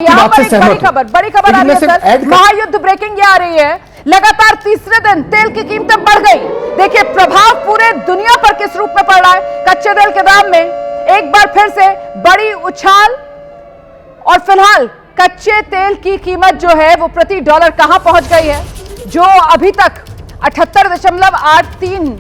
यहाँ पर एक बड़ी खबर आ रही है सर, महायुद्ध ब्रेकिंग ये आ रही है। लगातार तीसरे दिन तेल की कीमतें बढ़ गई। देखिए प्रभाव पूरे दुनिया पर किस रूप में पड़ रहा है। कच्चे तेल के दाम में एक बार फिर से बड़ी उछाल और फिलहाल कच्चे तेल की कीमत जो है वो प्रति डॉलर कहां पहुंच गई है, जो अभी तक 78.83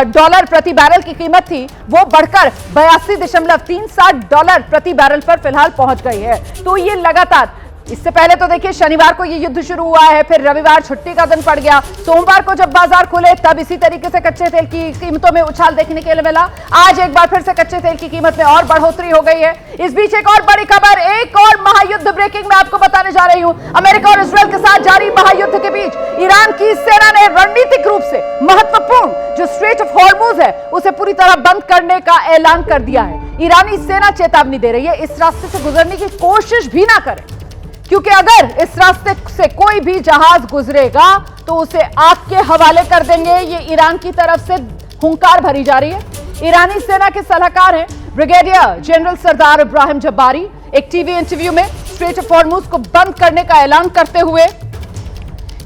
डॉलर प्रति बैरल की कीमत थी वो बढ़कर 82.37 डॉलर प्रति बैरल पर फिलहाल पहुंच गई है। तो ये लगातार, इससे पहले तो देखिए शनिवार को ये युद्ध शुरू हुआ है, फिर रविवार छुट्टी का दिन पड़ गया, सोमवार को जब बाजार खुले तब इसी तरीके से कच्चे तेल की कीमतों में उछाल देखने के लिए मिला। आज एक बार फिर से कच्चे तेल की कीमत में और बढ़ोतरी हो गई है। इस बीच एक और बड़ी खबर, एक और महायुद्ध ब्रेकिंग में आपको बताने जा रही हूं। अमेरिका और इजरायल के साथ जारी महायुद्ध के बीच ईरान की सेना ने रणनीतिक रूप से महत्वपूर्ण जो स्ट्रेट ऑफ हॉर्मुज है उसे पूरी तरह बंद करने का ऐलान कर दिया है। ईरानी सेना चेतावनी दे रही है इस रास्ते से गुजरने की कोशिश भी ना करें, क्योंकि अगर इस रास्ते से कोई भी जहाज गुजरेगा तो उसे आग के हवाले कर देंगे। ये ईरान की तरफ से हुंकार भरी जा रही है। ईरानी सेना के सलाहकार हैं ब्रिगेडियर जनरल सरदार इब्राहिम जब्बारी। एक टीवी इंटरव्यू में स्ट्रेट ऑफ हॉर्मुज को बंद करने का ऐलान करते हुए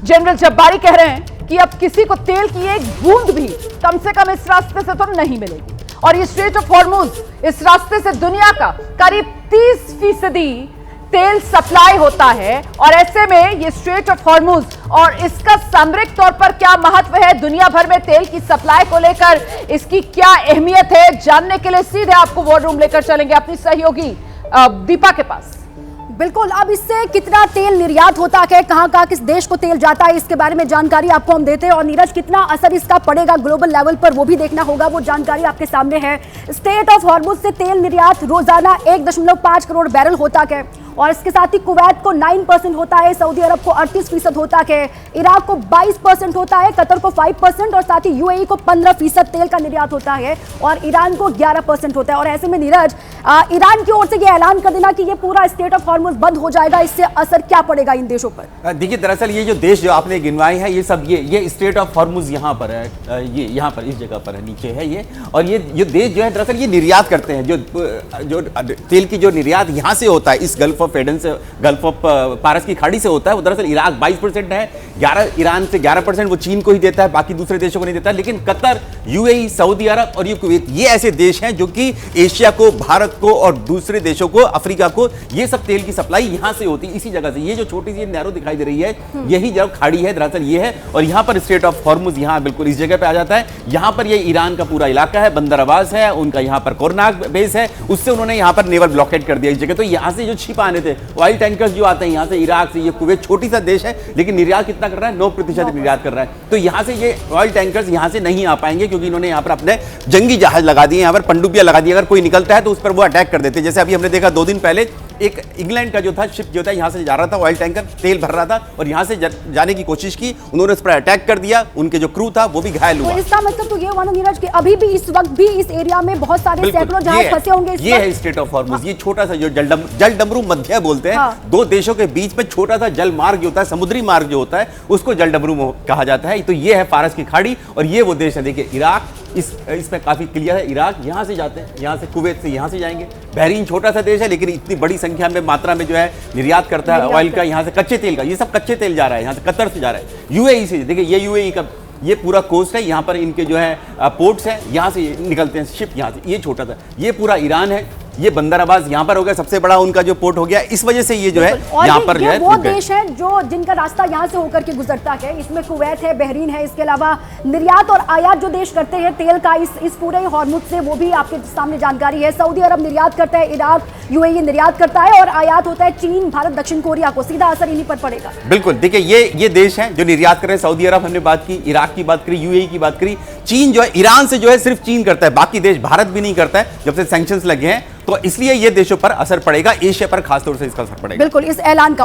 जनरल जब्बारी कह रहे हैं कि अब किसी को तेल की एक बूंद भी कम से कम इस रास्ते से तो नहीं मिलेगी। और ये स्ट्रेट ऑफ हॉर्मुज, इस रास्ते से दुनिया का करीब 30% तेल सप्लाई होता है। और ऐसे में ये स्ट्रेट ऑफ हॉर्मुज और इसका सामरिक तौर पर क्या महत्व है, दुनिया भर में तेल की सप्लाई को लेकर इसकी क्या अहमियत है, जानने के लिए सीधे आपको वॉर रूम लेकर चलेंगे अपनी सहयोगी दीपा के पास। बिल्कुल, अब इससे कितना तेल निर्यात होता है, कहां कहां किस देश को तेल जाता है, इसके बारे में जानकारी आपको हम देते हैं। और नीरज, कितना असर इसका पड़ेगा ग्लोबल लेवल पर वो भी देखना होगा, वो जानकारी आपके सामने है। स्ट्रेट ऑफ हॉर्मुज से तेल निर्यात रोजाना 1.5 करोड़ बैरल होता है और इसके साथ ही कुवैत को 9% होता है, सऊदी अरब को 38% होता है, इराक को 22% होता है, कतर को 5% और साथ ही यूएई को 15% तेल का निर्यात होता है और ईरान को 11% होता है। और ऐसे में नीरज, ईरान की ओर से यह ऐलान कर देना कि ये पूरा स्ट्रेट ऑफ हॉर्मुज बंद हो जाएगा, इससे असर क्या पड़ेगा इन देशों पर? देखिए, दरअसल ये जो देश जो आपने गिनवाए हैं ये सब ये स्ट्रेट ऑफ हॉर्मुज यहाँ पर है, ये यहाँ पर इस जगह पर है, नीचे है ये। और ये देश जो है दरअसल ये निर्यात करते हैं, जो तेल की जो निर्यात यहाँ से होता है इस गल्फ ऑफ एडन से, गल्फ ऑफ पारस की खाड़ी से होता है, वो दरअसल इराक 22% है, 11 ईरान से 11% वो चीन को ही देता है, बाकी दूसरे देशों को नहीं देता। लेकिन कतर, यूएई, सऊदी अरब और ये कुवैत, ये ऐसे देश हैं जो कि एशिया को, भारत को और दूसरे देशों को, अफ्रीका को, ये सब तेल की सप्लाई यहां से होती है, इसी जगह से। ये जो छोटी सी नैरो दिखाई दे रही है यही जब खाड़ी है दरअसल ये है। और यहां पर स्ट्रेट ऑफ हॉर्मुज यहां बिल्कुल इस जगह पे आ जाता है। यहां पर ये ईरान का पूरा इलाका है, बंदर अब्बास है, उनका यहां पर कोरनाक बेस है, उससे उन्होंने यहां पर नेवल ब्लॉकेड कर दिया इस जगह। तो यहां से जो छिप आने थे ऑयल टैंकर्स जो आते हैं यहां से, इराक से, ये कुवैत छोटी सा देश है लेकिन निर्यात कितना कर रहा है, 9% निर्यात कर रहा है। तो यहां से ये ऑयल टैंकर्स यहां से नहीं आ पाएंगे क्योंकि इन्होंने यहां पर अपने जंगी जहाज लगा दिए, यहां पर पनडुब्बियां लगा दी। अगर कोई निकलता है तो उस पर वो अटैक कर देते हैं। जैसे अभी हमने देखा 2 दिन पहले एक इंग्लैंड का जो था शिप जो था यहां से जा रहा था, ऑयल टैंकर तेल भर रहा था और यहां से जाने की कोशिश की, उन्होंने उस पर अटैक कर दिया, उनके जो क्रू था वो भी घायल हुआ। तो इसका मतलब तो ये हुआ ना नीरज कि अभी भी इस वक्त भी इस एरिया में बहुत सारे सैकड़ों जहाज फंसे होंगे। ये है स्ट्रेट ऑफ हॉर्मुज। ये छोटा सा जो जल डमरू मध्य बोलते हैं, दो देशों के बीच में छोटा सा जल मार्ग जो होता है, समुद्री मार्ग जो होता है उसको जल डमरू कहा जाता है। तो ये है फारस की खाड़ी और ये वो देश है। देखिए इराक इसमें काफी क्लियर है, इराक यहां से जाते हैं, यहां से कुवैत से यहां से जाएंगे। बहरीन छोटा सा देश है लेकिन इतनी बड़ी संख्या में मात्रा में जो है निर्यात करता है ऑयल का, यहां से कच्चे तेल का, ये सब कच्चे तेल जा रहा है, यहां से कतर से जा रहा है, यूएई से। देखिए ये यूएई का ये पूरा कोस्ट है, यहाँ पर इनके जो है पोर्ट्स हैं, यहाँ से निकलते हैं शिप, यहाँ से। ये छोटा था, ये पूरा ईरान है, ये बंदर अब्बास यहाँ पर हो गया, सबसे बड़ा उनका जो पोर्ट हो गया। इस वजह से ये जो है यहाँ पर जो है वो देश है जो जिनका रास्ता यहाँ से होकर के गुजरता है। इसमें कुवैत है, बहरीन है, इसके अलावा निर्यात और आयात जो देश करते हैं तेल का इस पूरे हॉर्मुज से, वो भी आपके सामने जानकारी है। सऊदी अरब निर्यात करता है, इराक, यूएई निर्यात करता है और आयात होता है चीन, भारत, दक्षिण कोरिया को। सीधा असर इन्हीं पर पड़ेगा। बिल्कुल, देखिए ये देश है जो निर्यात कर रहे हैं। सऊदी अरब हमने बात की, इराक की बात करी, यूएई की बात करी, चीन जो है, ईरान से जो है सिर्फ चीन करता है, बाकी देश, भारत भी नहीं करता है जब से सैंक्शंस लगे हैं। तो इसलिए ये देशों पर असर पड़ेगा, एशिया पर खासतौर से इसका असर पड़ेगा। बिल्कुल, इस ऐलान का